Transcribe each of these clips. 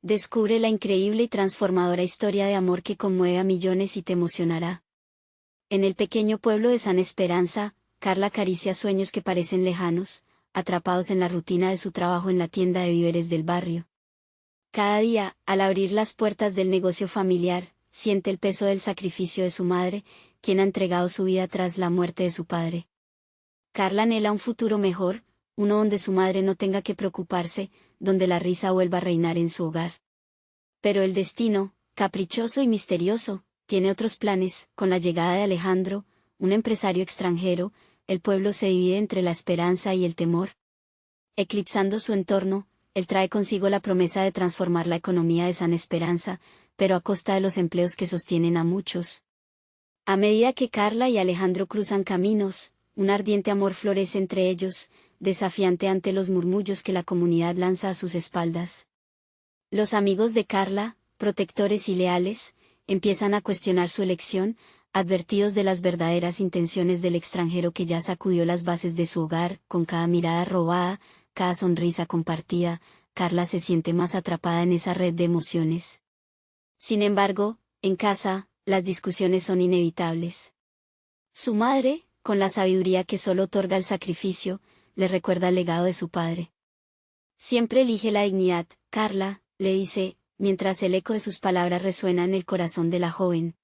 Descubre la increíble y transformadora historia de amor que conmueve a millones y te emocionará. En el pequeño pueblo de San Esperanza, Carla acaricia sueños que parecen lejanos, atrapados en la rutina de su trabajo en la tienda de víveres del barrio. Cada día, al abrir las puertas del negocio familiar, siente el peso del sacrificio de su madre, quien ha entregado su vida tras la muerte de su padre. Carla anhela un futuro mejor, uno donde su madre no tenga que preocuparse, donde la risa vuelva a reinar en su hogar. Pero el destino, caprichoso y misterioso, tiene otros planes. Con la llegada de Alejandro, un empresario extranjero, el pueblo se divide entre la esperanza y el temor. Eclipsando su entorno, él trae consigo la promesa de transformar la economía de San Esperanza, pero a costa de los empleos que sostienen a muchos. A medida que Carla y Alejandro cruzan caminos, un ardiente amor florece entre ellos, desafiante ante los murmullos que la comunidad lanza a sus espaldas. Los amigos de Carla, protectores y leales, empiezan a cuestionar su elección, advertidos de las verdaderas intenciones del extranjero que ya sacudió las bases de su hogar. Con cada mirada robada, cada sonrisa compartida, Carla se siente más atrapada en esa red de emociones. Sin embargo, en casa, las discusiones son inevitables. Su madre, con la sabiduría que solo otorga el sacrificio, le recuerda el legado de su padre. Siempre elige la dignidad, Carla, le dice, mientras el eco de sus palabras resuena en el corazón de la joven.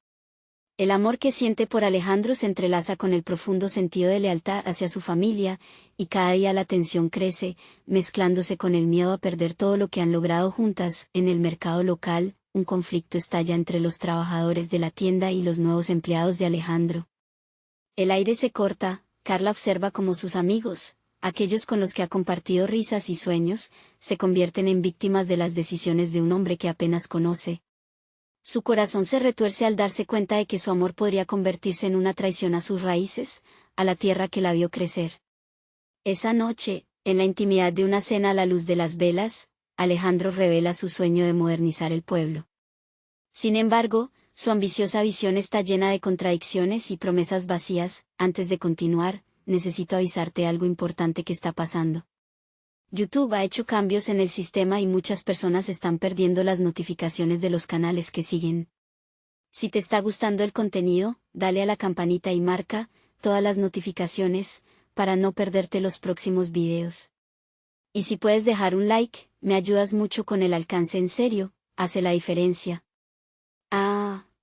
El amor que siente por Alejandro se entrelaza con el profundo sentido de lealtad hacia su familia, y cada día la tensión crece, mezclándose con el miedo a perder todo lo que han logrado juntas. En el mercado local, un conflicto estalla entre los trabajadores de la tienda y los nuevos empleados de Alejandro. El aire se corta. Carla observa cómo sus amigos, aquellos con los que ha compartido risas y sueños, se convierten en víctimas de las decisiones de un hombre que apenas conoce. Su corazón se retuerce al darse cuenta de que su amor podría convertirse en una traición a sus raíces, a la tierra que la vio crecer. Esa noche, en la intimidad de una cena a la luz de las velas, Alejandro revela su sueño de modernizar el pueblo. Sin embargo, su ambiciosa visión está llena de contradicciones y promesas vacías. Antes de continuar, necesito avisarte algo importante que está pasando. YouTube ha hecho cambios en el sistema y muchas personas están perdiendo las notificaciones de los canales que siguen. Si te está gustando el contenido, dale a la campanita y marca todas las notificaciones, para no perderte los próximos videos. Y si puedes dejar un like, me ayudas mucho con el alcance. En serio, hace la diferencia.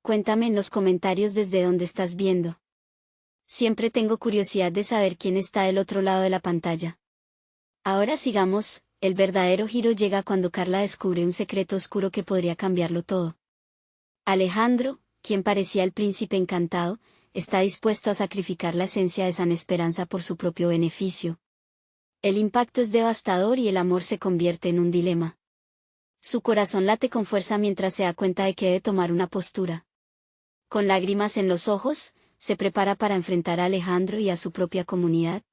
Cuéntame en los comentarios desde dónde estás viendo. Siempre tengo curiosidad de saber quién está del otro lado de la pantalla. Ahora sigamos. El verdadero giro llega cuando Carla descubre un secreto oscuro que podría cambiarlo todo. Alejandro, quien parecía el príncipe encantado, está dispuesto a sacrificar la esencia de San Esperanza por su propio beneficio. El impacto es devastador y el amor se convierte en un dilema. Su corazón late con fuerza mientras se da cuenta de que debe tomar una postura. Con lágrimas en los ojos, se prepara para enfrentar a Alejandro y a su propia comunidad.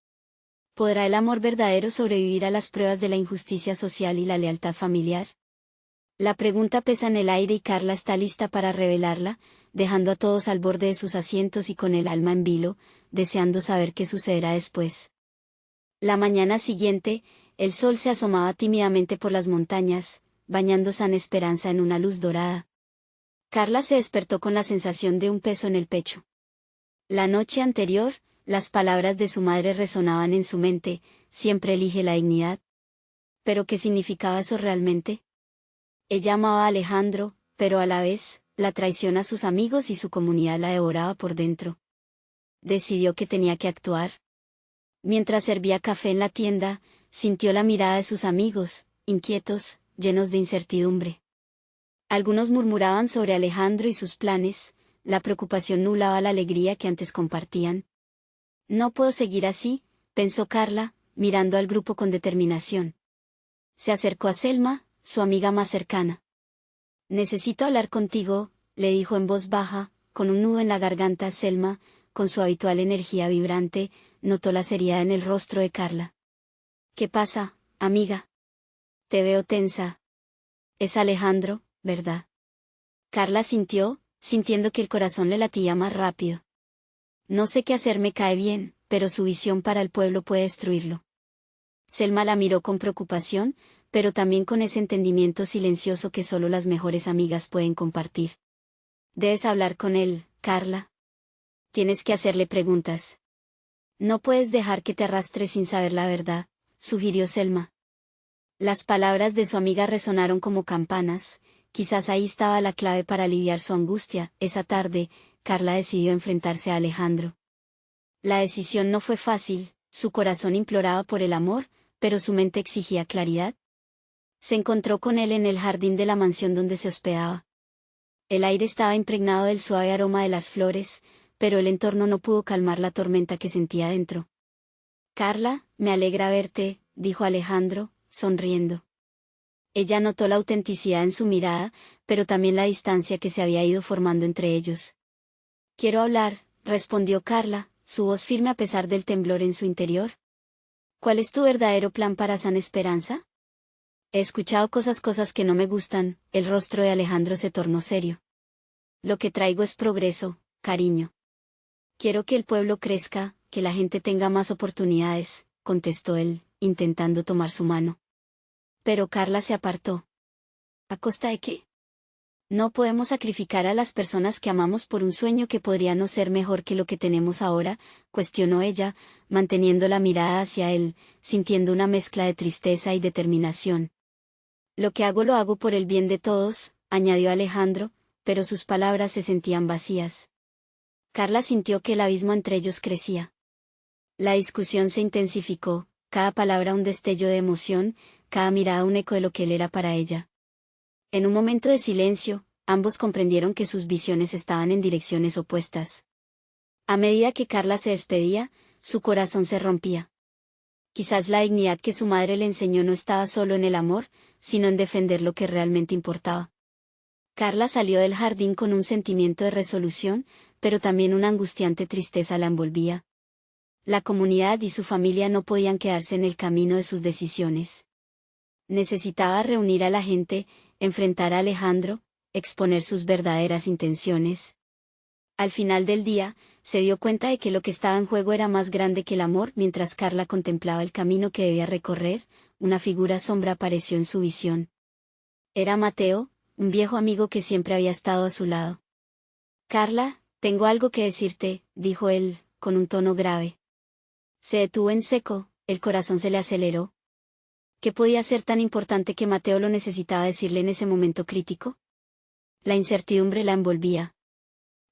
¿Podrá el amor verdadero sobrevivir a las pruebas de la injusticia social y la lealtad familiar? La pregunta pesa en el aire y Carla está lista para revelarla, dejando a todos al borde de sus asientos y con el alma en vilo, deseando saber qué sucederá después. La mañana siguiente, el sol se asomaba tímidamente por las montañas, bañando San Esperanza en una luz dorada. Carla se despertó con la sensación de un peso en el pecho. La noche anterior, las palabras de su madre resonaban en su mente: siempre elige la dignidad. ¿Pero qué significaba eso realmente? Ella amaba a Alejandro, pero a la vez, la traición a sus amigos y su comunidad la devoraba por dentro. Decidió que tenía que actuar. Mientras servía café en la tienda, sintió la mirada de sus amigos, inquietos, llenos de incertidumbre. Algunos murmuraban sobre Alejandro y sus planes. La preocupación nublaba la alegría que antes compartían. No puedo seguir así, pensó Carla, mirando al grupo con determinación. Se acercó a Selma, su amiga más cercana. Necesito hablar contigo, le dijo en voz baja, con un nudo en la garganta. Selma, con su habitual energía vibrante, notó la seriedad en el rostro de Carla. ¿Qué pasa, amiga? Te veo tensa. Es Alejandro, ¿verdad? Carla sintiendo que el corazón le latía más rápido. No sé qué hacer, me cae bien, pero su visión para el pueblo puede destruirlo. Selma la miró con preocupación, pero también con ese entendimiento silencioso que solo las mejores amigas pueden compartir. Debes hablar con él, Carla. Tienes que hacerle preguntas. No puedes dejar que te arrastre sin saber la verdad, sugirió Selma. Las palabras de su amiga resonaron como campanas, quizás ahí estaba la clave para aliviar su angustia. Esa tarde, Carla decidió enfrentarse a Alejandro. La decisión no fue fácil, su corazón imploraba por el amor, pero su mente exigía claridad. Se encontró con él en el jardín de la mansión donde se hospedaba. El aire estaba impregnado del suave aroma de las flores, pero el entorno no pudo calmar la tormenta que sentía dentro. Carla, me alegra verte, dijo Alejandro, sonriendo. Ella notó la autenticidad en su mirada, pero también la distancia que se había ido formando entre ellos. Quiero hablar, respondió Carla, su voz firme a pesar del temblor en su interior. ¿Cuál es tu verdadero plan para San Esperanza? He escuchado cosas que no me gustan. El rostro de Alejandro se tornó serio. Lo que traigo es progreso, cariño. Quiero que el pueblo crezca, que la gente tenga más oportunidades, contestó él, intentando tomar su mano. Pero Carla se apartó. ¿A costa de qué? No podemos sacrificar a las personas que amamos por un sueño que podría no ser mejor que lo que tenemos ahora, cuestionó ella, manteniendo la mirada hacia él, sintiendo una mezcla de tristeza y determinación. Lo que hago lo hago por el bien de todos, añadió Alejandro, pero sus palabras se sentían vacías. Carla sintió que el abismo entre ellos crecía. La discusión se intensificó, cada palabra un destello de emoción, cada mirada un eco de lo que él era para ella. En un momento de silencio, ambos comprendieron que sus visiones estaban en direcciones opuestas. A medida que Carla se despedía, su corazón se rompía. Quizás la dignidad que su madre le enseñó no estaba solo en el amor, sino en defender lo que realmente importaba. Carla salió del jardín con un sentimiento de resolución, pero también una angustiante tristeza la envolvía. La comunidad y su familia no podían quedarse en el camino de sus decisiones. Necesitaba reunir a la gente, enfrentar a Alejandro, exponer sus verdaderas intenciones. Al final del día, se dio cuenta de que lo que estaba en juego era más grande que el amor. Mientras Carla contemplaba el camino que debía recorrer, una figura sombra apareció en su visión. Era Mateo, un viejo amigo que siempre había estado a su lado. Carla, tengo algo que decirte, dijo él, con un tono grave. Se detuvo en seco, el corazón se le aceleró. ¿Qué podía ser tan importante que Mateo lo necesitaba decirle en ese momento crítico? La incertidumbre la envolvía.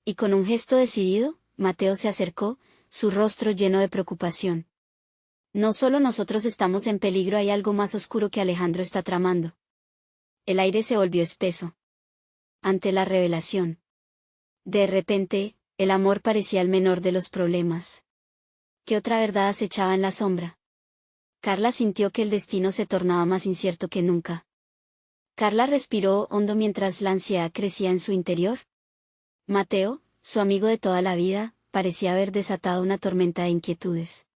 Y con un gesto decidido, Mateo se acercó, su rostro lleno de preocupación. No solo nosotros estamos en peligro, hay algo más oscuro que Alejandro está tramando. El aire se volvió espeso. Ante la revelación. De repente, el amor parecía el menor de los problemas. ¿Qué otra verdad acechaba en la sombra? Carla sintió que el destino se tornaba más incierto que nunca. Carla respiró hondo mientras la ansiedad crecía en su interior. Mateo, su amigo de toda la vida, parecía haber desatado una tormenta de inquietudes.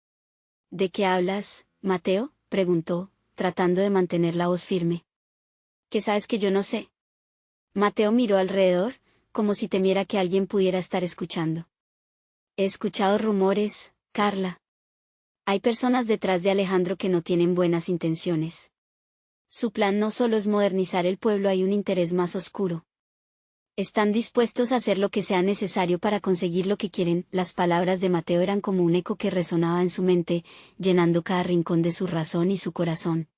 ¿De qué hablas, Mateo?, preguntó, tratando de mantener la voz firme. ¿Qué sabes que yo no sé? Mateo miró alrededor, como si temiera que alguien pudiera estar escuchando. He escuchado rumores, Carla. Hay personas detrás de Alejandro que no tienen buenas intenciones. Su plan no solo es modernizar el pueblo, hay un interés más oscuro. Están dispuestos a hacer lo que sea necesario para conseguir lo que quieren. Las palabras de Mateo eran como un eco que resonaba en su mente, llenando cada rincón de su razón y su corazón.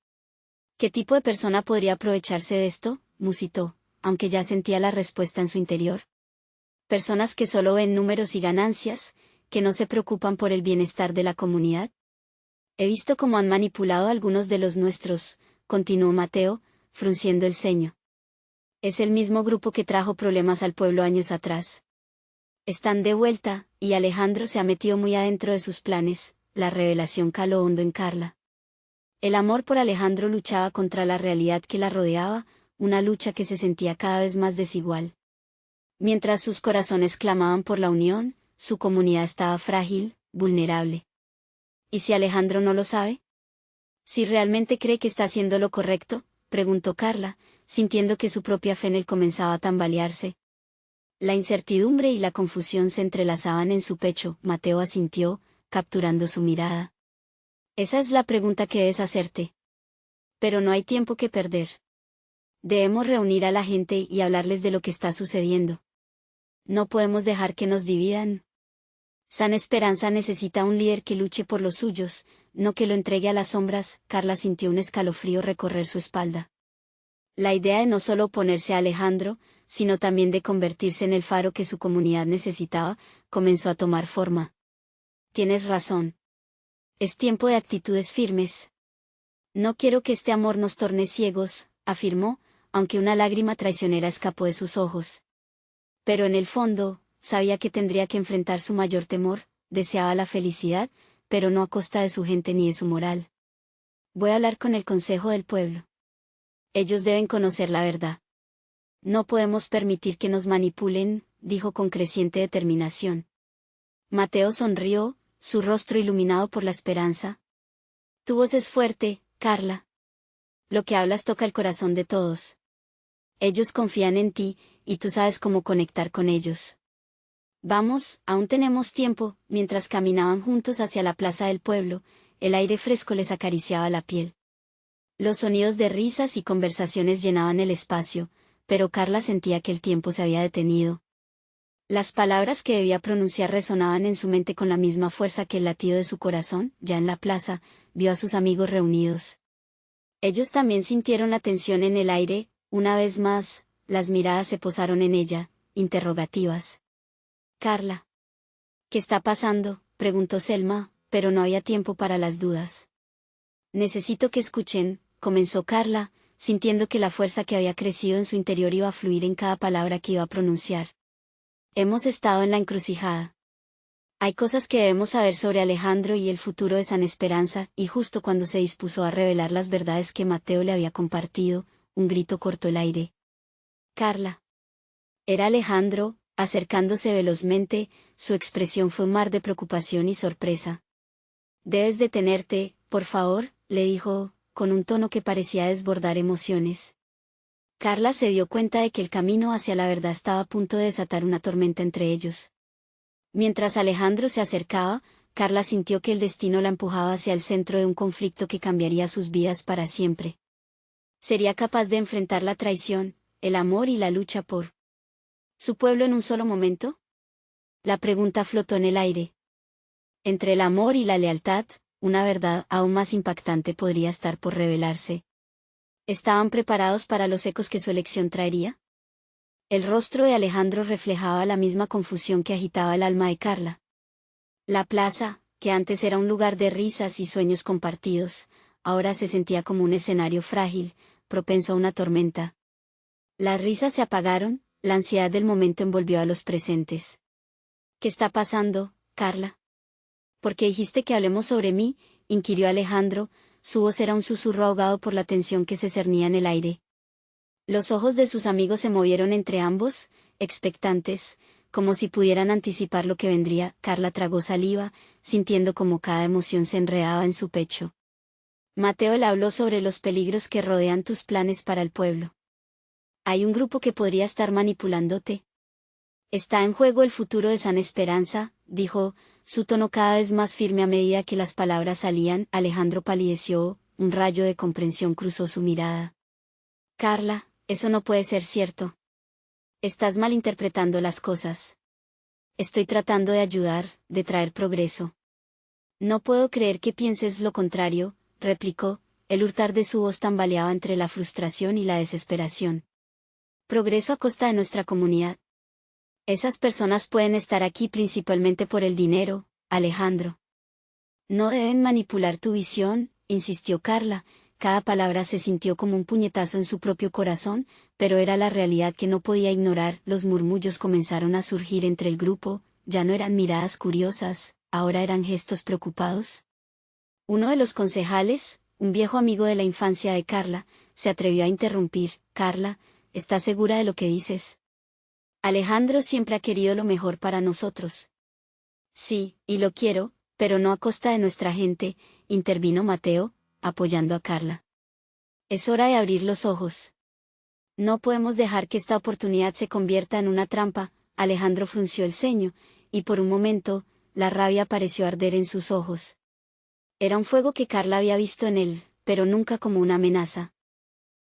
¿Qué tipo de persona podría aprovecharse de esto?, musitó, aunque ya sentía la respuesta en su interior. Personas que solo ven números y ganancias, que no se preocupan por el bienestar de la comunidad. He visto cómo han manipulado a algunos de los nuestros, continuó Mateo, frunciendo el ceño. Es el mismo grupo que trajo problemas al pueblo años atrás. Están de vuelta, y Alejandro se ha metido muy adentro de sus planes. La revelación caló hondo en Carla. El amor por Alejandro luchaba contra la realidad que la rodeaba, una lucha que se sentía cada vez más desigual. Mientras sus corazones clamaban por la unión, su comunidad estaba frágil, vulnerable. ¿Y si Alejandro no lo sabe? ¿Si realmente cree que está haciendo lo correcto?, preguntó Carla, sintiendo que su propia fe en él comenzaba a tambalearse. La incertidumbre y la confusión se entrelazaban en su pecho. Mateo asintió, capturando su mirada. Esa es la pregunta que debes hacerte. Pero no hay tiempo que perder. Debemos reunir a la gente y hablarles de lo que está sucediendo. No podemos dejar que nos dividan. San Esperanza necesita un líder que luche por los suyos, no que lo entregue a las sombras. Carla sintió un escalofrío recorrer su espalda. La idea de no solo oponerse a Alejandro, sino también de convertirse en el faro que su comunidad necesitaba, comenzó a tomar forma. Tienes razón. Es tiempo de actitudes firmes. No quiero que este amor nos torne ciegos, afirmó, aunque una lágrima traicionera escapó de sus ojos. Pero en el fondo, sabía que tendría que enfrentar su mayor temor, deseaba la felicidad, pero no a costa de su gente ni de su moral. Voy a hablar con el Consejo del Pueblo. Ellos deben conocer la verdad. No podemos permitir que nos manipulen, dijo con creciente determinación. Mateo sonrió, su rostro iluminado por la esperanza. Tu voz es fuerte, Carla. Lo que hablas toca el corazón de todos. Ellos confían en ti, y tú sabes cómo conectar con ellos. Vamos, aún tenemos tiempo. Mientras caminaban juntos hacia la plaza del pueblo, el aire fresco les acariciaba la piel. Los sonidos de risas y conversaciones llenaban el espacio, pero Carla sentía que el tiempo se había detenido. Las palabras que debía pronunciar resonaban en su mente con la misma fuerza que el latido de su corazón. Ya en la plaza, vio a sus amigos reunidos. Ellos también sintieron la tensión en el aire. Una vez más, las miradas se posaron en ella, interrogativas. Carla. ¿Qué está pasando?, preguntó Selma, pero no había tiempo para las dudas. Necesito que escuchen, comenzó Carla, sintiendo que la fuerza que había crecido en su interior iba a fluir en cada palabra que iba a pronunciar. Hemos estado en la encrucijada. Hay cosas que debemos saber sobre Alejandro y el futuro de San Esperanza, y justo cuando se dispuso a revelar las verdades que Mateo le había compartido, un grito cortó el aire. Carla. Era Alejandro, acercándose velozmente, su expresión fue un mar de preocupación y sorpresa. Debes detenerte, por favor, le dijo, con un tono que parecía desbordar emociones. Carla se dio cuenta de que el camino hacia la verdad estaba a punto de desatar una tormenta entre ellos. Mientras Alejandro se acercaba, Carla sintió que el destino la empujaba hacia el centro de un conflicto que cambiaría sus vidas para siempre. ¿Sería capaz de enfrentar la traición, el amor y la lucha por su pueblo en un solo momento? La pregunta flotó en el aire. Entre el amor y la lealtad, una verdad aún más impactante podría estar por revelarse. ¿Estaban preparados para los ecos que su elección traería? El rostro de Alejandro reflejaba la misma confusión que agitaba el alma de Carla. La plaza, que antes era un lugar de risas y sueños compartidos, ahora se sentía como un escenario frágil, propenso a una tormenta. Las risas se apagaron, la ansiedad del momento envolvió a los presentes. ¿Qué está pasando, Carla? ¿Por qué dijiste que hablemos sobre mí?, inquirió Alejandro, su voz era un susurro ahogado por la tensión que se cernía en el aire. Los ojos de sus amigos se movieron entre ambos, expectantes, como si pudieran anticipar lo que vendría. Carla tragó saliva, sintiendo como cada emoción se enredaba en su pecho. Mateo le habló sobre los peligros que rodean tus planes para el pueblo. Hay un grupo que podría estar manipulándote. Está en juego el futuro de San Esperanza, dijo, su tono cada vez más firme a medida que las palabras salían. Alejandro palideció, un rayo de comprensión cruzó su mirada. Carla, eso no puede ser cierto. Estás malinterpretando las cosas. Estoy tratando de ayudar, de traer progreso. No puedo creer que pienses lo contrario, replicó, el hurtar de su voz tambaleaba entre la frustración y la desesperación. Progreso a costa de nuestra comunidad. Esas personas pueden estar aquí principalmente por el dinero, Alejandro. No deben manipular tu visión, insistió Carla. Cada palabra se sintió como un puñetazo en su propio corazón, pero era la realidad que no podía ignorar. Los murmullos comenzaron a surgir entre el grupo, ya no eran miradas curiosas, ahora eran gestos preocupados. Uno de los concejales, un viejo amigo de la infancia de Carla, se atrevió a interrumpir. Carla, ¿estás segura de lo que dices? Alejandro siempre ha querido lo mejor para nosotros. Sí, y lo quiero, pero no a costa de nuestra gente, intervino Mateo, apoyando a Carla. Es hora de abrir los ojos. No podemos dejar que esta oportunidad se convierta en una trampa. Alejandro frunció el ceño, y por un momento, la rabia pareció arder en sus ojos. Era un fuego que Carla había visto en él, pero nunca como una amenaza.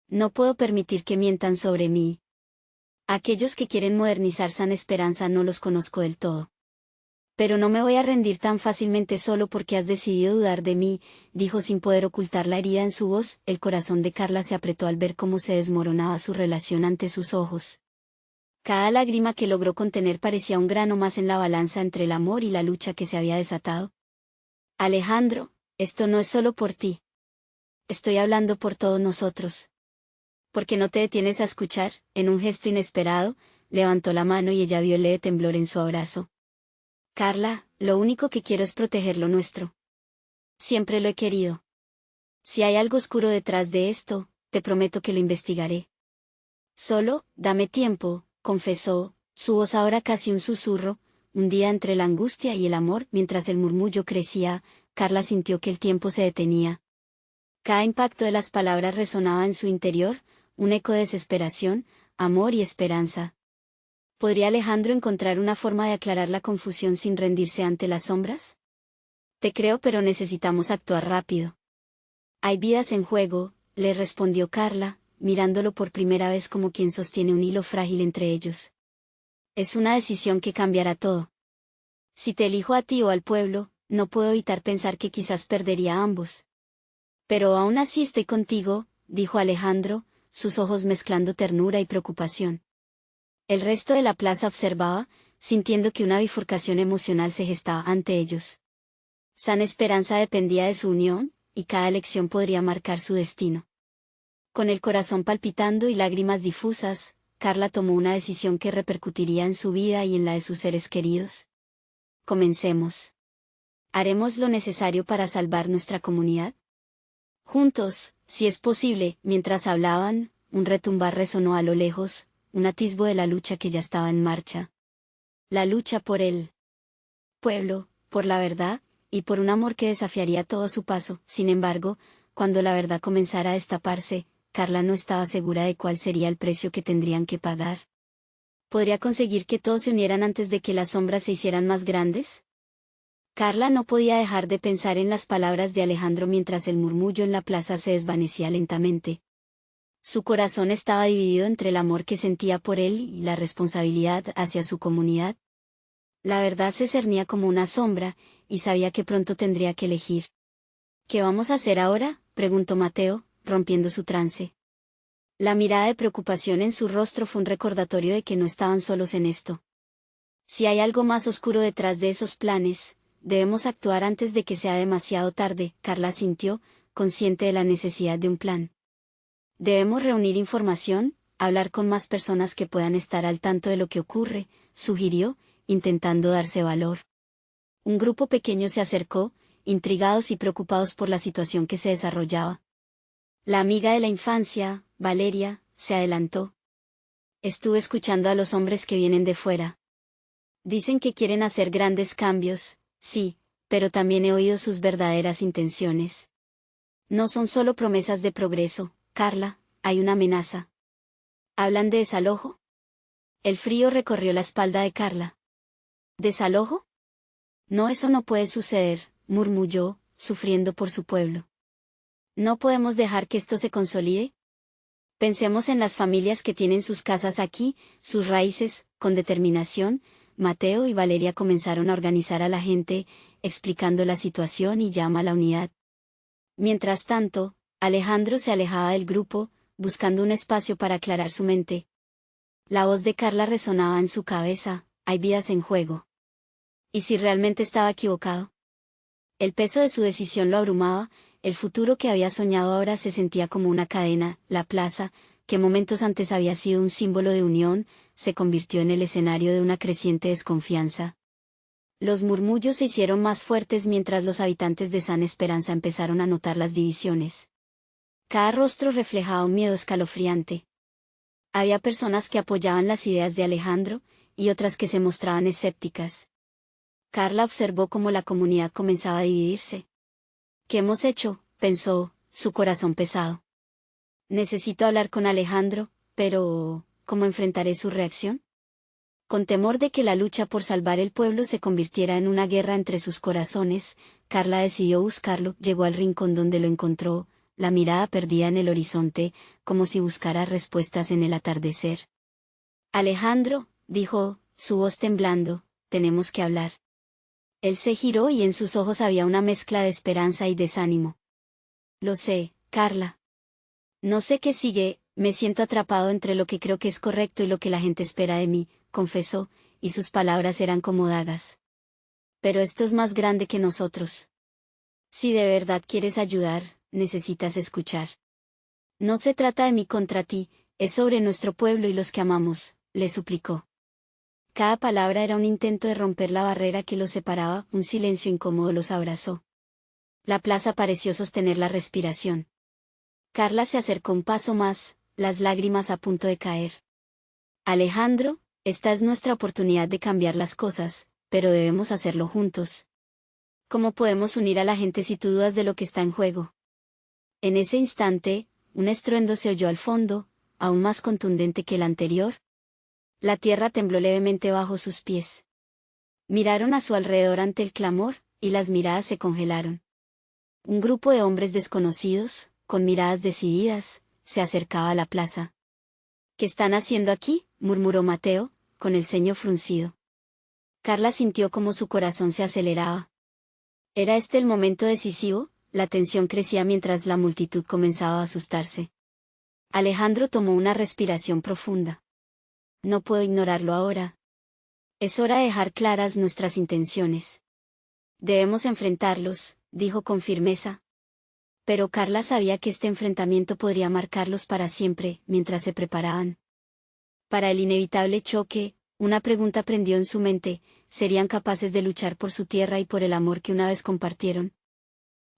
No puedo permitir que mientan sobre mí. Aquellos que quieren modernizar San Esperanza no los conozco del todo. Pero no me voy a rendir tan fácilmente solo porque has decidido dudar de mí, dijo sin poder ocultar la herida en su voz. El corazón de Carla se apretó al ver cómo se desmoronaba su relación ante sus ojos. Cada lágrima que logró contener parecía un grano más en la balanza entre el amor y la lucha que se había desatado. Alejandro, esto no es solo por ti. Estoy hablando por todos nosotros. ¿Por qué no te detienes a escuchar? En un gesto inesperado, levantó la mano y ella vio el leve temblor en su abrazo. Carla, lo único que quiero es proteger lo nuestro. Siempre lo he querido. Si hay algo oscuro detrás de esto, te prometo que lo investigaré. Solo, dame tiempo, confesó, su voz ahora casi un susurro. Un día entre la angustia y el amor, mientras el murmullo crecía, Carla sintió que el tiempo se detenía. Cada impacto de las palabras resonaba en su interior, un eco de desesperación, amor y esperanza. ¿Podría Alejandro encontrar una forma de aclarar la confusión sin rendirse ante las sombras? Te creo, pero necesitamos actuar rápido. Hay vidas en juego, le respondió Carla, mirándolo por primera vez como quien sostiene un hilo frágil entre ellos. Es una decisión que cambiará todo. Si te elijo a ti o al pueblo, no puedo evitar pensar que quizás perdería a ambos. Pero aún así estoy contigo, dijo Alejandro, sus ojos mezclando ternura y preocupación. El resto de la plaza observaba, sintiendo que una bifurcación emocional se gestaba ante ellos. San Esperanza dependía de su unión, y cada elección podría marcar su destino. Con el corazón palpitando y lágrimas difusas, Carla tomó una decisión que repercutiría en su vida y en la de sus seres queridos. Comencemos. ¿Haremos lo necesario para salvar nuestra comunidad? Juntos, si es posible. Mientras hablaban, un retumbar resonó a lo lejos, un atisbo de la lucha que ya estaba en marcha. La lucha por el pueblo, por la verdad, y por un amor que desafiaría todo a su paso. Sin embargo, cuando la verdad comenzara a destaparse, Carla no estaba segura de cuál sería el precio que tendrían que pagar. ¿Podría conseguir que todos se unieran antes de que las sombras se hicieran más grandes? Carla no podía dejar de pensar en las palabras de Alejandro mientras el murmullo en la plaza se desvanecía lentamente. Su corazón estaba dividido entre el amor que sentía por él y la responsabilidad hacia su comunidad. La verdad se cernía como una sombra, y sabía que pronto tendría que elegir. ¿Qué vamos a hacer ahora?, preguntó Mateo, rompiendo su trance. La mirada de preocupación en su rostro fue un recordatorio de que no estaban solos en esto. Si hay algo más oscuro detrás de esos planes, debemos actuar antes de que sea demasiado tarde. Carla sintió, consciente de la necesidad de un plan. Debemos reunir información, hablar con más personas que puedan estar al tanto de lo que ocurre, sugirió, intentando darse valor. Un grupo pequeño se acercó, intrigados y preocupados por la situación que se desarrollaba. La amiga de la infancia, Valeria, se adelantó. Estuve escuchando a los hombres que vienen de fuera. Dicen que quieren hacer grandes cambios, sí, pero también he oído sus verdaderas intenciones. No son solo promesas de progreso, Carla, hay una amenaza. ¿Hablan de desalojo? El frío recorrió la espalda de Carla. ¿Desalojo? No, eso no puede suceder, murmulló, sufriendo por su pueblo. ¿No podemos dejar que esto se consolide? Pensemos en las familias que tienen sus casas aquí, sus raíces. Con determinación, Mateo y Valeria comenzaron a organizar a la gente, explicando la situación y llama a la unidad. Mientras tanto, Alejandro se alejaba del grupo, buscando un espacio para aclarar su mente. La voz de Carla resonaba en su cabeza, hay vidas en juego. ¿Y si realmente estaba equivocado? El peso de su decisión lo abrumaba, el futuro que había soñado ahora se sentía como una cadena. La plaza, que momentos antes había sido un símbolo de unión, se convirtió en el escenario de una creciente desconfianza. Los murmullos se hicieron más fuertes mientras los habitantes de San Esperanza empezaron a notar las divisiones. Cada rostro reflejaba un miedo escalofriante. Había personas que apoyaban las ideas de Alejandro, y otras que se mostraban escépticas. Carla observó cómo la comunidad comenzaba a dividirse. ¿Qué hemos hecho?, pensó, su corazón pesado. Necesito hablar con Alejandro, pero ¿cómo enfrentaré su reacción? Con temor de que la lucha por salvar el pueblo se convirtiera en una guerra entre sus corazones, Carla decidió buscarlo. Llegó al rincón donde lo encontró, la mirada perdida en el horizonte, como si buscara respuestas en el atardecer. Alejandro, dijo, su voz temblando, tenemos que hablar. Él se giró y en sus ojos había una mezcla de esperanza y desánimo. Lo sé, Carla. No sé qué sigue, me siento atrapado entre lo que creo que es correcto y lo que la gente espera de mí, confesó, y sus palabras eran como dagas. Pero esto es más grande que nosotros. Si de verdad quieres ayudar, necesitas escuchar. No se trata de mí contra ti, es sobre nuestro pueblo y los que amamos, le suplicó. Cada palabra era un intento de romper la barrera que los separaba, un silencio incómodo los abrazó. La plaza pareció sostener la respiración. Carla se acercó un paso más, las lágrimas a punto de caer. Alejandro, esta es nuestra oportunidad de cambiar las cosas, pero debemos hacerlo juntos. ¿Cómo podemos unir a la gente si tú dudas de lo que está en juego? En ese instante, un estruendo se oyó al fondo, aún más contundente que el anterior. La tierra tembló levemente bajo sus pies. Miraron a su alrededor ante el clamor, y las miradas se congelaron. Un grupo de hombres desconocidos, con miradas decididas, se acercaba a la plaza. ¿Qué están haciendo aquí?, murmuró Mateo, con el ceño fruncido. Carla sintió como su corazón se aceleraba. ¿Era este el momento decisivo? La tensión crecía mientras la multitud comenzaba a asustarse. Alejandro tomó una respiración profunda. No puedo ignorarlo ahora. Es hora de dejar claras nuestras intenciones. Debemos enfrentarlos, dijo con firmeza. Pero Carla sabía que este enfrentamiento podría marcarlos para siempre, mientras se preparaban para el inevitable choque. Una pregunta prendió en su mente: ¿serían capaces de luchar por su tierra y por el amor que una vez compartieron?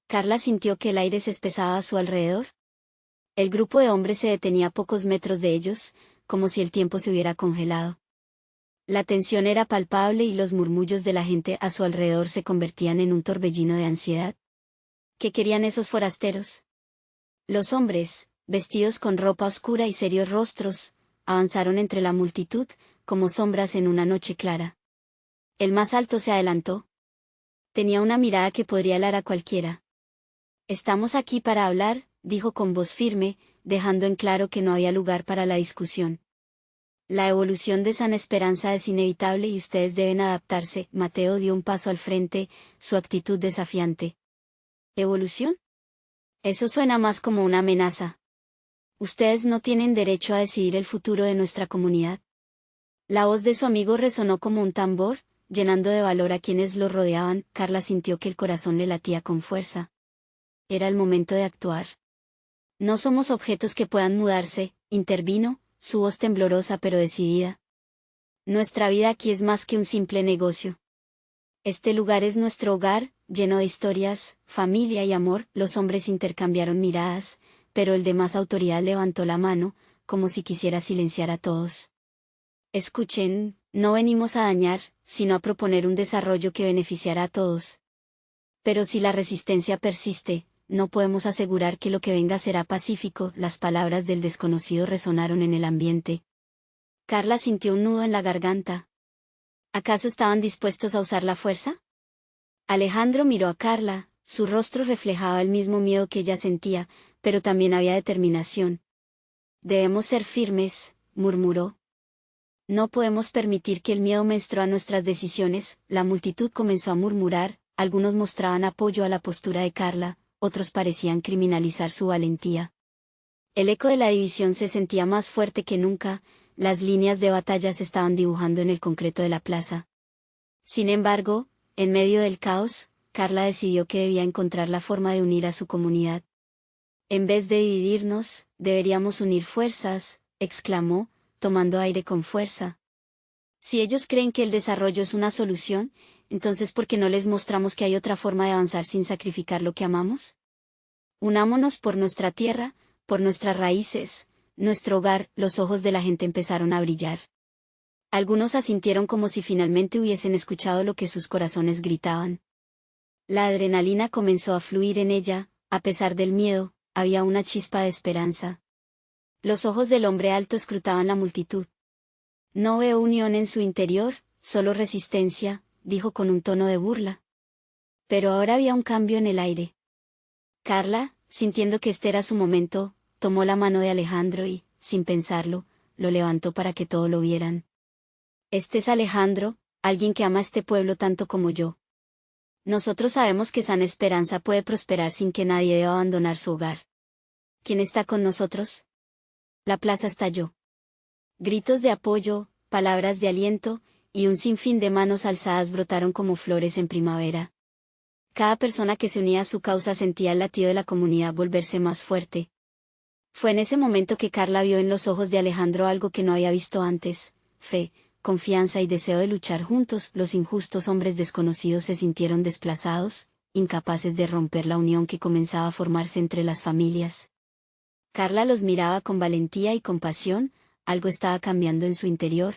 Carla sintió que el aire se espesaba a su alrededor. El grupo de hombres se detenía a pocos metros de ellos, como si el tiempo se hubiera congelado. La tensión era palpable y los murmullos de la gente a su alrededor se convertían en un torbellino de ansiedad. ¿Qué querían esos forasteros? Los hombres, vestidos con ropa oscura y serios rostros, avanzaron entre la multitud, como sombras en una noche clara. El más alto se adelantó. Tenía una mirada que podría helar a cualquiera. Estamos aquí para hablar, dijo con voz firme, dejando en claro que no había lugar para la discusión. La evolución de San Esperanza es inevitable y ustedes deben adaptarse. Mateo dio un paso al frente, su actitud desafiante. ¿Evolución? Eso suena más como una amenaza. Ustedes no tienen derecho a decidir el futuro de nuestra comunidad. La voz de su amigo resonó como un tambor, llenando de valor a quienes lo rodeaban. Carla sintió que el corazón le latía con fuerza. Era el momento de actuar. No somos objetos que puedan mudarse, intervino, su voz temblorosa pero decidida. Nuestra vida aquí es más que un simple negocio. Este lugar es nuestro hogar, lleno de historias, familia y amor. Los hombres intercambiaron miradas, pero el de más autoridad levantó la mano, como si quisiera silenciar a todos. Escuchen, no venimos a dañar, sino a proponer un desarrollo que beneficiará a todos. Pero si la resistencia persiste, no podemos asegurar que lo que venga será pacífico. Las palabras del desconocido resonaron en el ambiente. Carla sintió un nudo en la garganta. ¿Acaso estaban dispuestos a usar la fuerza? Alejandro miró a Carla, su rostro reflejaba el mismo miedo que ella sentía, pero también había determinación. Debemos ser firmes, murmuró. No podemos permitir que el miedo menstrue nuestras decisiones. La multitud comenzó a murmurar, algunos mostraban apoyo a la postura de Carla, otros parecían criminalizar su valentía. El eco de la división se sentía más fuerte que nunca, las líneas de batalla se estaban dibujando en el concreto de la plaza. Sin embargo, en medio del caos, Carla decidió que debía encontrar la forma de unir a su comunidad. En vez de dividirnos, deberíamos unir fuerzas, exclamó, tomando aire con fuerza. Si ellos creen que el desarrollo es una solución, entonces ¿por qué no les mostramos que hay otra forma de avanzar sin sacrificar lo que amamos? Unámonos por nuestra tierra, por nuestras raíces, nuestro hogar. Los ojos de la gente empezaron a brillar. Algunos asintieron como si finalmente hubiesen escuchado lo que sus corazones gritaban. La adrenalina comenzó a fluir en ella, a pesar del miedo, había una chispa de esperanza. Los ojos del hombre alto escrutaban la multitud. No veo unión en su interior, solo resistencia, dijo con un tono de burla. Pero ahora había un cambio en el aire. Carla, sintiendo que este era su momento, tomó la mano de Alejandro y, sin pensarlo, lo levantó para que todo lo vieran. Este es Alejandro, alguien que ama este pueblo tanto como yo. Nosotros sabemos que San Esperanza puede prosperar sin que nadie deba abandonar su hogar. ¿Quién está con nosotros? La plaza estalló. Gritos de apoyo, palabras de aliento, y un sinfín de manos alzadas brotaron como flores en primavera. Cada persona que se unía a su causa sentía el latido de la comunidad volverse más fuerte. Fue en ese momento que Carla vio en los ojos de Alejandro algo que no había visto antes: fe, confianza y deseo de luchar juntos. Los injustos hombres desconocidos se sintieron desplazados, incapaces de romper la unión que comenzaba a formarse entre las familias. Carla los miraba con valentía y compasión, algo estaba cambiando en su interior.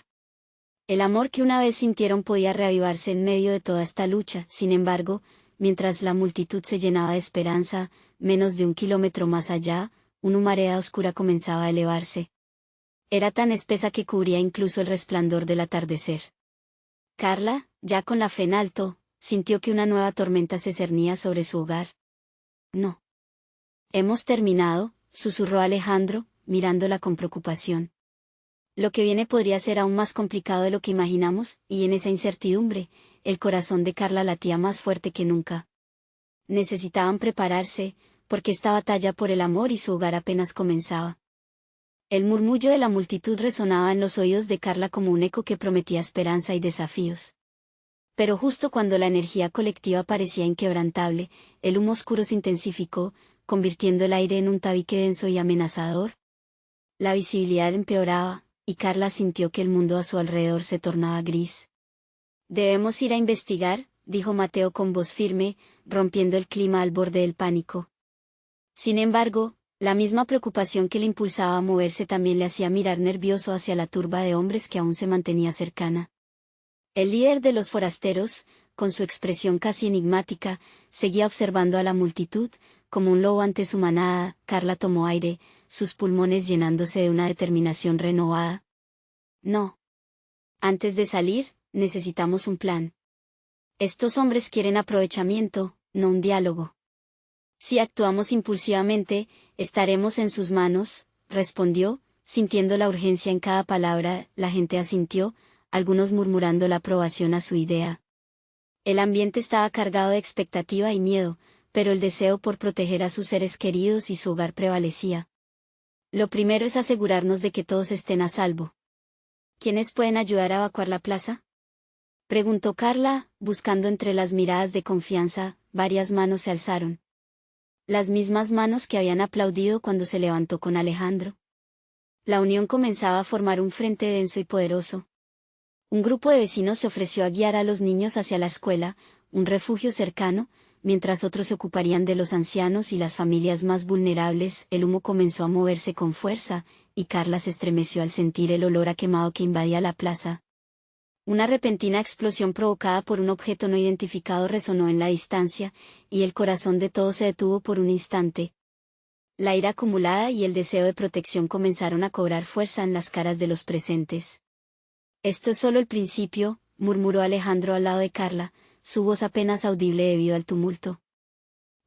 El amor que una vez sintieron podía reavivarse en medio de toda esta lucha. Sin embargo, mientras la multitud se llenaba de esperanza, menos de 1 kilómetro más allá, una marea oscura comenzaba a elevarse. Era tan espesa que cubría incluso el resplandor del atardecer. Carla, ya con la fe en alto, sintió que una nueva tormenta se cernía sobre su hogar. No. Hemos terminado, susurró Alejandro, mirándola con preocupación. Lo que viene podría ser aún más complicado de lo que imaginamos, y en esa incertidumbre, el corazón de Carla latía más fuerte que nunca. Necesitaban prepararse, porque esta batalla por el amor y su hogar apenas comenzaba. El murmullo de la multitud resonaba en los oídos de Carla como un eco que prometía esperanza y desafíos. Pero justo cuando la energía colectiva parecía inquebrantable, el humo oscuro se intensificó, convirtiendo el aire en un tabique denso y amenazador. La visibilidad empeoraba, y Carla sintió que el mundo a su alrededor se tornaba gris. Debemos ir a investigar, dijo Mateo con voz firme, rompiendo el clima al borde del pánico. Sin embargo, la misma preocupación que le impulsaba a moverse también le hacía mirar nervioso hacia la turba de hombres que aún se mantenía cercana. El líder de los forasteros, con su expresión casi enigmática, seguía observando a la multitud, como un lobo ante su manada. Carla tomó aire, sus pulmones llenándose de una determinación renovada. No. Antes de salir, necesitamos un plan. Estos hombres quieren aprovechamiento, no un diálogo. Si actuamos impulsivamente, estaremos en sus manos, respondió, sintiendo la urgencia en cada palabra. La gente asintió, algunos murmurando la aprobación a su idea. El ambiente estaba cargado de expectativa y miedo, pero el deseo por proteger a sus seres queridos y su hogar prevalecía. Lo primero es asegurarnos de que todos estén a salvo. ¿Quiénes pueden ayudar a evacuar la plaza?, preguntó Carla, buscando entre las miradas de confianza. Varias manos se alzaron. Las mismas manos que habían aplaudido cuando se levantó con Alejandro. La unión comenzaba a formar un frente denso y poderoso. Un grupo de vecinos se ofreció a guiar a los niños hacia la escuela, un refugio cercano, mientras otros se ocuparían de los ancianos y las familias más vulnerables. El humo comenzó a moverse con fuerza, y Carla se estremeció al sentir el olor a quemado que invadía la plaza. Una repentina explosión provocada por un objeto no identificado resonó en la distancia, y el corazón de todos se detuvo por un instante. La ira acumulada y el deseo de protección comenzaron a cobrar fuerza en las caras de los presentes. Esto es solo el principio, murmuró Alejandro al lado de Carla, su voz apenas audible debido al tumulto.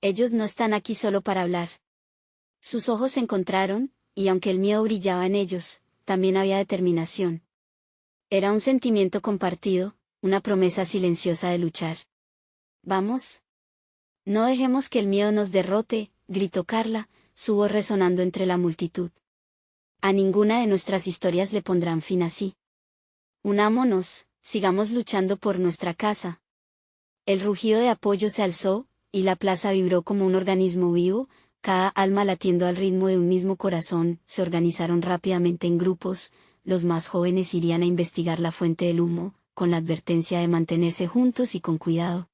Ellos no están aquí solo para hablar. Sus ojos se encontraron, y aunque el miedo brillaba en ellos, también había determinación. Era un sentimiento compartido, una promesa silenciosa de luchar. ¿Vamos? No dejemos que el miedo nos derrote, gritó Carla, su voz resonando entre la multitud. A ninguna de nuestras historias le pondrán fin así. Unámonos, sigamos luchando por nuestra casa. El rugido de apoyo se alzó, y la plaza vibró como un organismo vivo, cada alma latiendo al ritmo de un mismo corazón. Se organizaron rápidamente en grupos. Los más jóvenes irían a investigar la fuente del humo, con la advertencia de mantenerse juntos y con cuidado.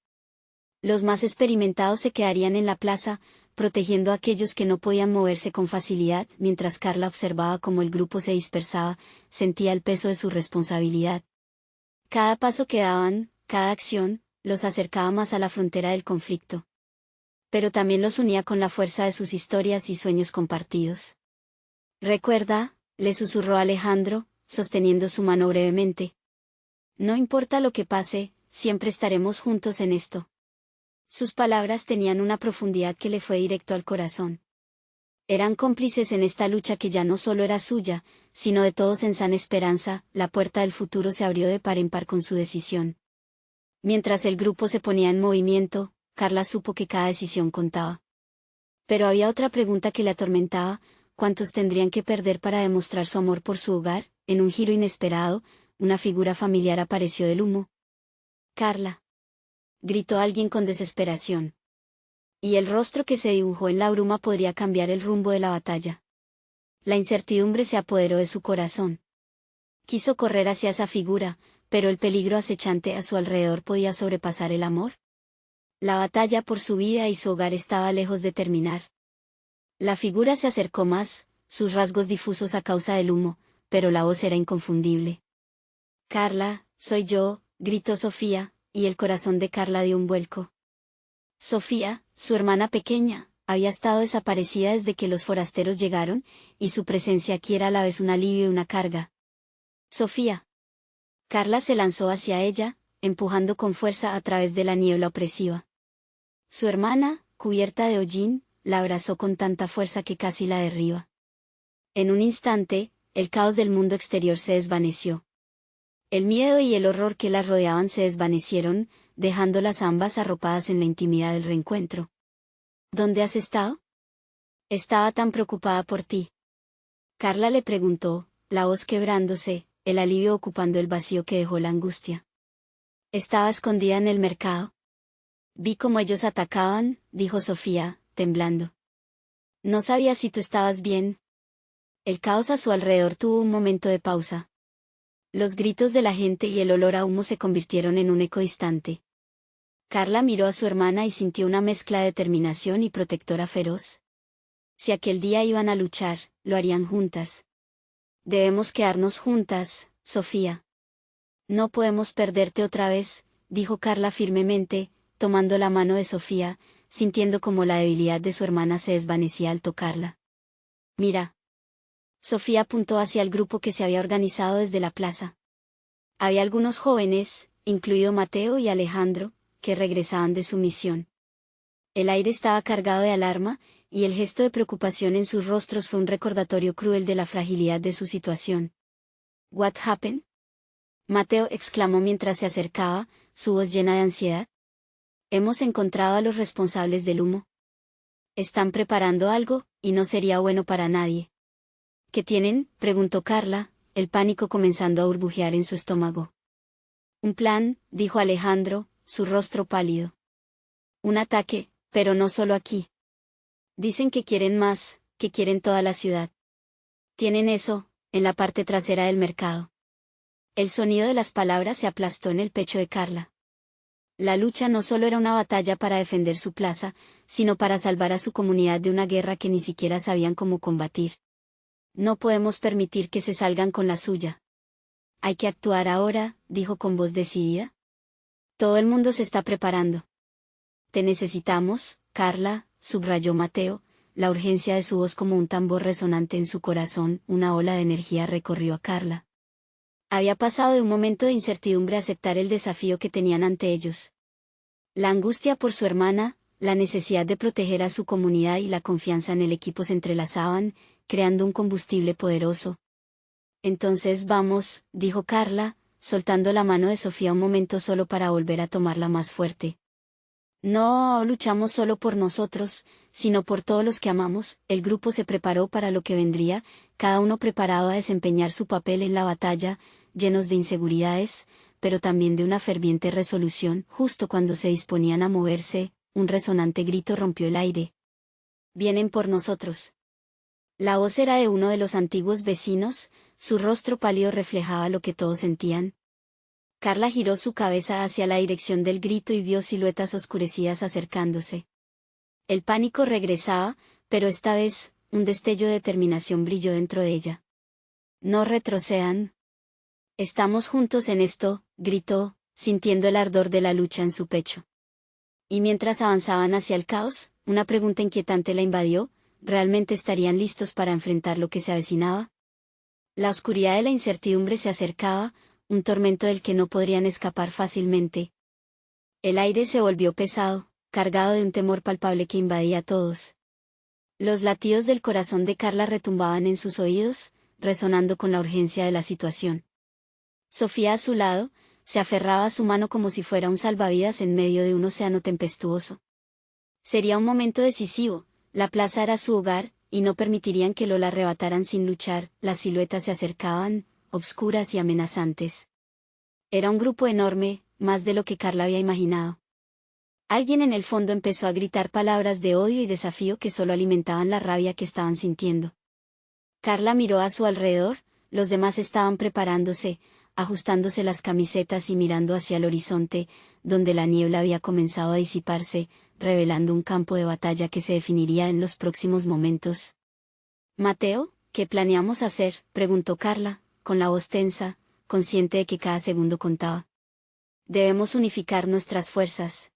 Los más experimentados se quedarían en la plaza, protegiendo a aquellos que no podían moverse con facilidad. Mientras Carla observaba cómo el grupo se dispersaba, sentía el peso de su responsabilidad. Cada paso que daban, cada acción, los acercaba más a la frontera del conflicto. Pero también los unía con la fuerza de sus historias y sueños compartidos. Recuerda, le susurró Alejandro, sosteniendo su mano brevemente. No importa lo que pase, siempre estaremos juntos en esto. Sus palabras tenían una profundidad que le fue directo al corazón. Eran cómplices en esta lucha que ya no solo era suya, sino de todos en San Esperanza. La puerta del futuro se abrió de par en par con su decisión. Mientras el grupo se ponía en movimiento, Carla supo que cada decisión contaba. Pero había otra pregunta que le atormentaba: ¿cuántos tendrían que perder para demostrar su amor por su hogar? En un giro inesperado, una figura familiar apareció del humo. «Carla», gritó alguien con desesperación. Y el rostro que se dibujó en la bruma podría cambiar el rumbo de la batalla. La incertidumbre se apoderó de su corazón. Quiso correr hacia esa figura, pero el peligro acechante a su alrededor podía sobrepasar el amor. La batalla por su vida y su hogar estaba lejos de terminar. La figura se acercó más, sus rasgos difusos a causa del humo, pero la voz era inconfundible. «Carla, soy yo», gritó Sofía, y el corazón de Carla dio un vuelco. Sofía, su hermana pequeña, había estado desaparecida desde que los forasteros llegaron, y su presencia aquí era a la vez un alivio y una carga. «Sofía». Carla se lanzó hacia ella, empujando con fuerza a través de la niebla opresiva. Su hermana, cubierta de hollín, la abrazó con tanta fuerza que casi la derriba. En un instante, el caos del mundo exterior se desvaneció. El miedo y el horror que las rodeaban se desvanecieron, dejándolas ambas arropadas en la intimidad del reencuentro. «¿Dónde has estado? Estaba tan preocupada por ti». Carla le preguntó, la voz quebrándose, el alivio ocupando el vacío que dejó la angustia. «Estaba escondida en el mercado. Vi cómo ellos atacaban», dijo Sofía, temblando. «No sabía si tú estabas bien». El caos a su alrededor tuvo un momento de pausa. Los gritos de la gente y el olor a humo se convirtieron en un eco distante. Carla miró a su hermana y sintió una mezcla de determinación y protectora feroz. Si aquel día iban a luchar, lo harían juntas. «Debemos quedarnos juntas, Sofía. No podemos perderte otra vez», dijo Carla firmemente, tomando la mano de Sofía, sintiendo como la debilidad de su hermana se desvanecía al tocarla. «Mira». Sofía apuntó hacia el grupo que se había organizado desde la plaza. Había algunos jóvenes, incluido Mateo y Alejandro, que regresaban de su misión. El aire estaba cargado de alarma, y el gesto de preocupación en sus rostros fue un recordatorio cruel de la fragilidad de su situación. «What happened?» Mateo exclamó mientras se acercaba, su voz llena de ansiedad. «Hemos encontrado a los responsables del humo. Están preparando algo, y no sería bueno para nadie». «¿Qué tienen?», preguntó Carla, el pánico comenzando a burbujear en su estómago. «Un plan», dijo Alejandro, su rostro pálido. «Un ataque, pero no solo aquí. Dicen que quieren más, que quieren toda la ciudad. Tienen eso, en la parte trasera del mercado». El sonido de las palabras se aplastó en el pecho de Carla. La lucha no solo era una batalla para defender su plaza, sino para salvar a su comunidad de una guerra que ni siquiera sabían cómo combatir. «No podemos permitir que se salgan con la suya. Hay que actuar ahora», dijo con voz decidida. «Todo el mundo se está preparando». «Te necesitamos, Carla», subrayó Mateo, la urgencia de su voz como un tambor resonante en su corazón. Una ola de energía recorrió a Carla. Había pasado de un momento de incertidumbre a aceptar el desafío que tenían ante ellos. La angustia por su hermana, la necesidad de proteger a su comunidad y la confianza en el equipo se entrelazaban, creando un combustible poderoso. «Entonces vamos», dijo Carla, soltando la mano de Sofía un momento solo para volver a tomarla más fuerte. «No luchamos solo por nosotros, sino por todos los que amamos». El grupo se preparó para lo que vendría, cada uno preparado a desempeñar su papel en la batalla, llenos de inseguridades, pero también de una ferviente resolución. Justo cuando se disponían a moverse, un resonante grito rompió el aire. «Vienen por nosotros». La voz era de uno de los antiguos vecinos, su rostro pálido reflejaba lo que todos sentían. Carla giró su cabeza hacia la dirección del grito y vio siluetas oscurecidas acercándose. El pánico regresaba, pero esta vez, un destello de determinación brilló dentro de ella. «No retrocedan. Estamos juntos en esto», gritó, sintiendo el ardor de la lucha en su pecho. Y mientras avanzaban hacia el caos, una pregunta inquietante la invadió: ¿realmente estarían listos para enfrentar lo que se avecinaba? La oscuridad de la incertidumbre se acercaba, un tormento del que no podrían escapar fácilmente. El aire se volvió pesado, cargado de un temor palpable que invadía a todos. Los latidos del corazón de Carla retumbaban en sus oídos, resonando con la urgencia de la situación. Sofía a su lado, se aferraba a su mano como si fuera un salvavidas en medio de un océano tempestuoso. Sería un momento decisivo, la plaza era su hogar, y no permitirían que lo la arrebataran sin luchar. Las siluetas se acercaban, obscuras y amenazantes. Era un grupo enorme, más de lo que Carla había imaginado. Alguien en el fondo empezó a gritar palabras de odio y desafío que solo alimentaban la rabia que estaban sintiendo. Carla miró a su alrededor, los demás estaban preparándose, ajustándose las camisetas y mirando hacia el horizonte, donde la niebla había comenzado a disiparse, revelando un campo de batalla que se definiría en los próximos momentos. «Mateo, ¿qué planeamos hacer?», preguntó Carla, con la voz tensa, consciente de que cada segundo contaba. «Debemos unificar nuestras fuerzas.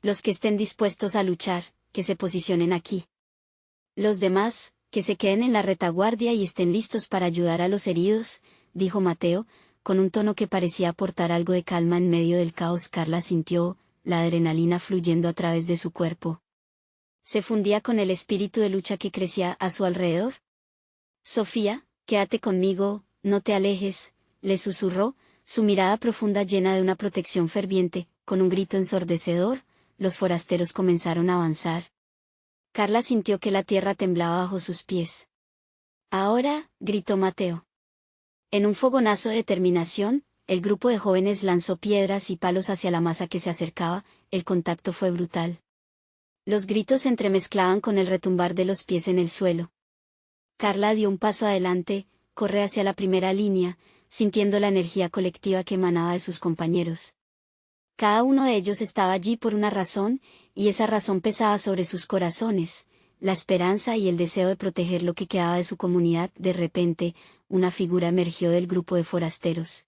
Los que estén dispuestos a luchar, que se posicionen aquí. Los demás, que se queden en la retaguardia y estén listos para ayudar a los heridos», dijo Mateo, con un tono que parecía aportar algo de calma en medio del caos. Carla sintió la adrenalina fluyendo a través de su cuerpo. Se fundía con el espíritu de lucha que crecía a su alrededor. «Sofía, quédate conmigo, no te alejes», le susurró, su mirada profunda llena de una protección ferviente. Con un grito ensordecedor, los forasteros comenzaron a avanzar. Carla sintió que la tierra temblaba bajo sus pies. «Ahora», gritó Mateo. En un fogonazo de determinación, el grupo de jóvenes lanzó piedras y palos hacia la masa que se acercaba. El contacto fue brutal. Los gritos se entremezclaban con el retumbar de los pies en el suelo. Carla dio un paso adelante, corrió hacia la primera línea, sintiendo la energía colectiva que emanaba de sus compañeros. Cada uno de ellos estaba allí por una razón, y esa razón pesaba sobre sus corazones, la esperanza y el deseo de proteger lo que quedaba de su comunidad. De repente, una figura emergió del grupo de forasteros.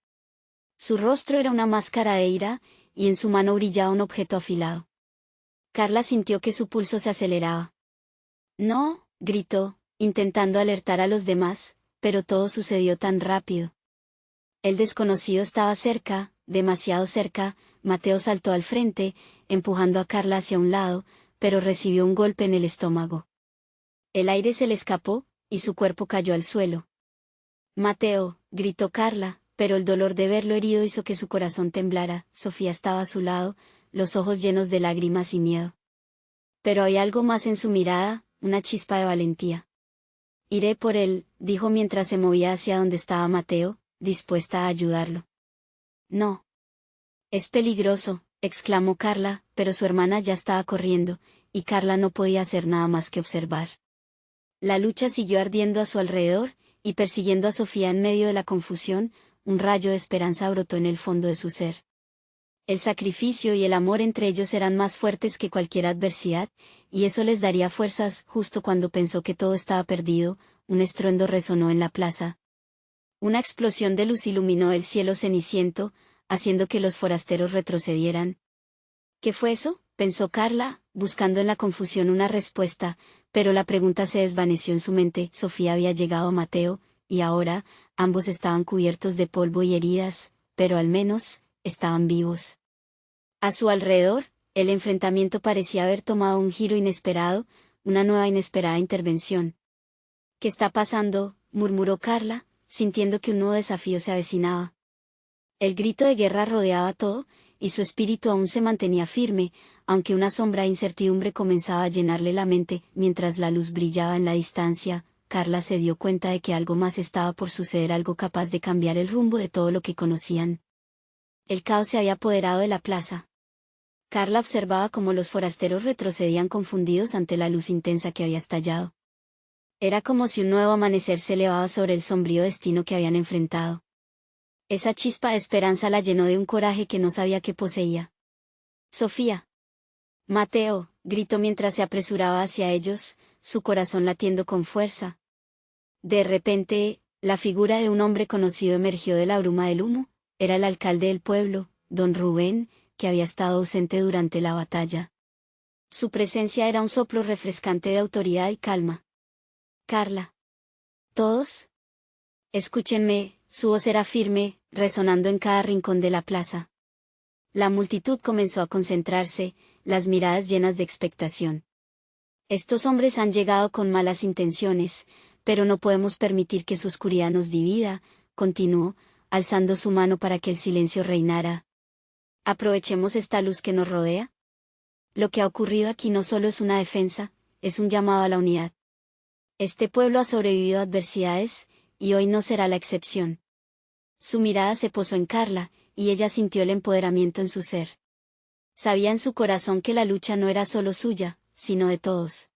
Su rostro era una máscara de ira, y en su mano brillaba un objeto afilado. Carla sintió que su pulso se aceleraba. «No», gritó, intentando alertar a los demás, pero todo sucedió tan rápido. El desconocido estaba cerca, demasiado cerca. Mateo saltó al frente, empujando a Carla hacia un lado, pero recibió un golpe en el estómago. El aire se le escapó, y su cuerpo cayó al suelo. «Mateo», gritó Carla, pero el dolor de verlo herido hizo que su corazón temblara. Sofía estaba a su lado, los ojos llenos de lágrimas y miedo. Pero había algo más en su mirada, una chispa de valentía. «Iré por él», dijo mientras se movía hacia donde estaba Mateo, dispuesta a ayudarlo. «No. Es peligroso», exclamó Carla, pero su hermana ya estaba corriendo, y Carla no podía hacer nada más que observar. La lucha siguió ardiendo a su alrededor, y persiguiendo a Sofía en medio de la confusión, un rayo de esperanza brotó en el fondo de su ser. El sacrificio y el amor entre ellos eran más fuertes que cualquier adversidad, y eso les daría fuerzas. Justo cuando pensó que todo estaba perdido, un estruendo resonó en la plaza. Una explosión de luz iluminó el cielo ceniciento, haciendo que los forasteros retrocedieran. «¿Qué fue eso?», pensó Carla, buscando en la confusión una respuesta, pero la pregunta se desvaneció en su mente. Sofía había llegado a Mateo, y ahora, ambos estaban cubiertos de polvo y heridas, pero al menos, estaban vivos. A su alrededor, el enfrentamiento parecía haber tomado un giro inesperado, una nueva inesperada intervención. «¿Qué está pasando?», murmuró Carla, sintiendo que un nuevo desafío se avecinaba. El grito de guerra rodeaba todo, y su espíritu aún se mantenía firme, aunque una sombra de incertidumbre comenzaba a llenarle la mente. Mientras la luz brillaba en la distancia, Carla se dio cuenta de que algo más estaba por suceder, algo capaz de cambiar el rumbo de todo lo que conocían. El caos se había apoderado de la plaza. Carla observaba cómo los forasteros retrocedían confundidos ante la luz intensa que había estallado. Era como si un nuevo amanecer se elevaba sobre el sombrío destino que habían enfrentado. Esa chispa de esperanza la llenó de un coraje que no sabía que poseía. «Sofía». «Mateo», gritó mientras se apresuraba hacia ellos, su corazón latiendo con fuerza. De repente, la figura de un hombre conocido emergió de la bruma del humo. Era el alcalde del pueblo, don Rubén, que había estado ausente durante la batalla. Su presencia era un soplo refrescante de autoridad y calma. «Carla». «¿Todos? Escúchenme», su voz era firme, resonando en cada rincón de la plaza. La multitud comenzó a concentrarse, las miradas llenas de expectación. Estos hombres han llegado con malas intenciones, pero no podemos permitir que su oscuridad nos divida, continuó, alzando su mano para que el silencio reinara. Aprovechemos esta luz que nos rodea. Lo que ha ocurrido aquí no solo es una defensa, es un llamado a la unidad. Este pueblo ha sobrevivido a adversidades, y hoy no será la excepción. Su mirada se posó en Carla, y ella sintió el empoderamiento en su ser. Sabía en su corazón que la lucha no era solo suya, sino de todos.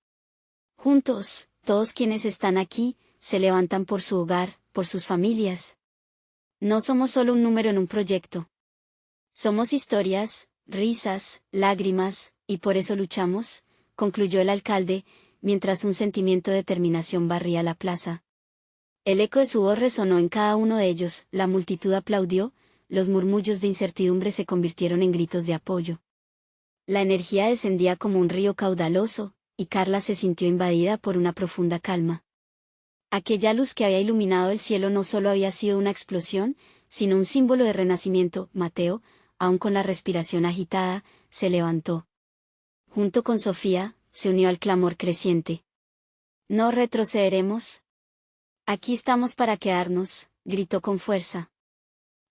Juntos, todos quienes están aquí, se levantan por su hogar, por sus familias. No somos solo un número en un proyecto. Somos historias, risas, lágrimas, y por eso luchamos, concluyó el alcalde, mientras un sentimiento de determinación barría la plaza. El eco de su voz resonó en cada uno de ellos, la multitud aplaudió, los murmullos de incertidumbre se convirtieron en gritos de apoyo. La energía descendía como un río caudaloso, y Carla se sintió invadida por una profunda calma. Aquella luz que había iluminado el cielo no solo había sido una explosión, sino un símbolo de renacimiento. Mateo, aun con la respiración agitada, se levantó. Junto con Sofía, se unió al clamor creciente. No retrocederemos. Aquí estamos para quedarnos, gritó con fuerza.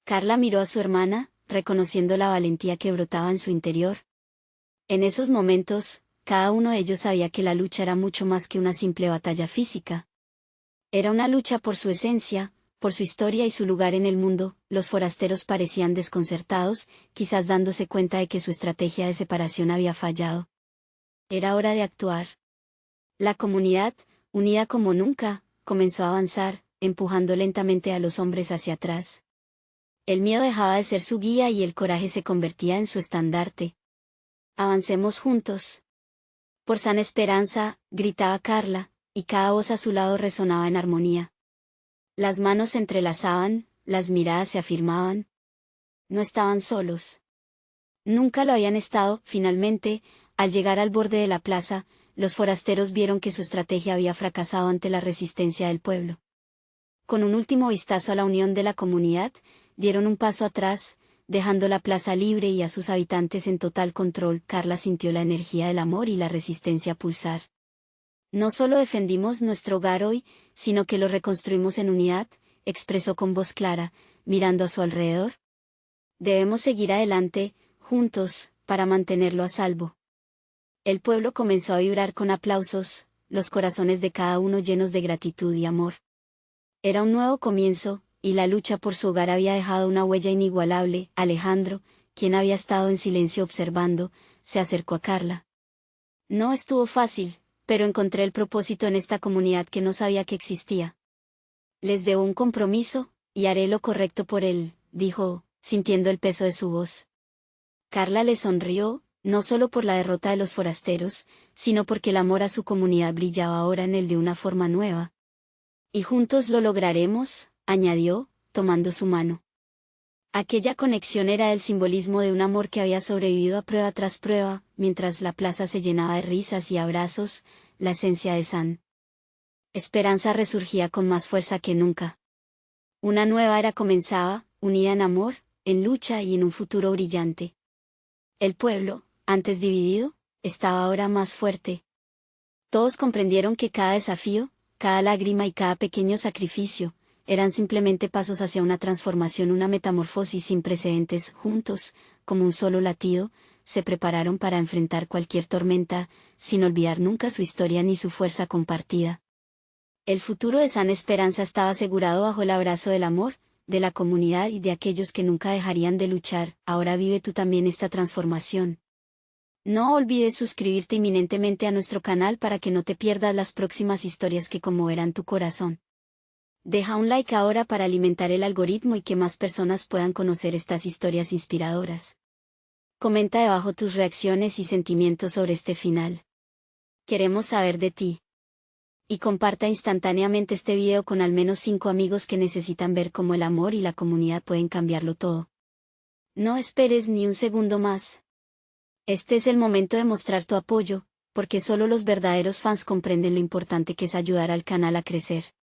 Carla miró a su hermana, reconociendo la valentía que brotaba en su interior. En esos momentos, cada uno de ellos sabía que la lucha era mucho más que una simple batalla física. Era una lucha por su esencia, por su historia y su lugar en el mundo. Los forasteros parecían desconcertados, quizás dándose cuenta de que su estrategia de separación había fallado. Era hora de actuar. La comunidad, unida como nunca, comenzó a avanzar, empujando lentamente a los hombres hacia atrás. El miedo dejaba de ser su guía y el coraje se convertía en su estandarte. Avancemos juntos. Por San Esperanza, gritaba Carla, y cada voz a su lado resonaba en armonía. Las manos se entrelazaban, las miradas se afirmaban. No estaban solos. Nunca lo habían estado. Finalmente, al llegar al borde de la plaza, los forasteros vieron que su estrategia había fracasado ante la resistencia del pueblo. Con un último vistazo a la unión de la comunidad, dieron un paso atrás, dejando la plaza libre y a sus habitantes en total control. Carla sintió la energía del amor y la resistencia pulsar. No solo defendimos nuestro hogar hoy, sino que lo reconstruimos en unidad, expresó con voz clara, mirando a su alrededor. Debemos seguir adelante, juntos, para mantenerlo a salvo. El pueblo comenzó a vibrar con aplausos, los corazones de cada uno llenos de gratitud y amor. Era un nuevo comienzo, y la lucha por su hogar había dejado una huella inigualable. Alejandro, quien había estado en silencio observando, se acercó a Carla. No estuvo fácil, pero encontré el propósito en esta comunidad que no sabía que existía. Les debo un compromiso, y haré lo correcto por él, dijo, sintiendo el peso de su voz. Carla le sonrió, no solo por la derrota de los forasteros, sino porque el amor a su comunidad brillaba ahora en él de una forma nueva. Y juntos lo lograremos, añadió, tomando su mano. Aquella conexión era el simbolismo de un amor que había sobrevivido a prueba tras prueba, mientras la plaza se llenaba de risas y abrazos. La esencia de San Esperanza resurgía con más fuerza que nunca. Una nueva era comenzaba, unida en amor, en lucha y en un futuro brillante. El pueblo, antes dividido, estaba ahora más fuerte. Todos comprendieron que cada desafío, cada lágrima y cada pequeño sacrificio, eran simplemente pasos hacia una transformación, una metamorfosis sin precedentes. Juntos, como un solo latido, se prepararon para enfrentar cualquier tormenta, sin olvidar nunca su historia ni su fuerza compartida. El futuro de San Esperanza estaba asegurado bajo el abrazo del amor, de la comunidad y de aquellos que nunca dejarían de luchar. Ahora vive tú también esta transformación. No olvides suscribirte inminentemente a nuestro canal para que no te pierdas las próximas historias que conmoverán tu corazón. Deja un like ahora para alimentar el algoritmo y que más personas puedan conocer estas historias inspiradoras. Comenta debajo tus reacciones y sentimientos sobre este final. Queremos saber de ti. Y comparta instantáneamente este video con al menos 5 amigos que necesitan ver cómo el amor y la comunidad pueden cambiarlo todo. No esperes ni un segundo más. Este es el momento de mostrar tu apoyo, porque solo los verdaderos fans comprenden lo importante que es ayudar al canal a crecer.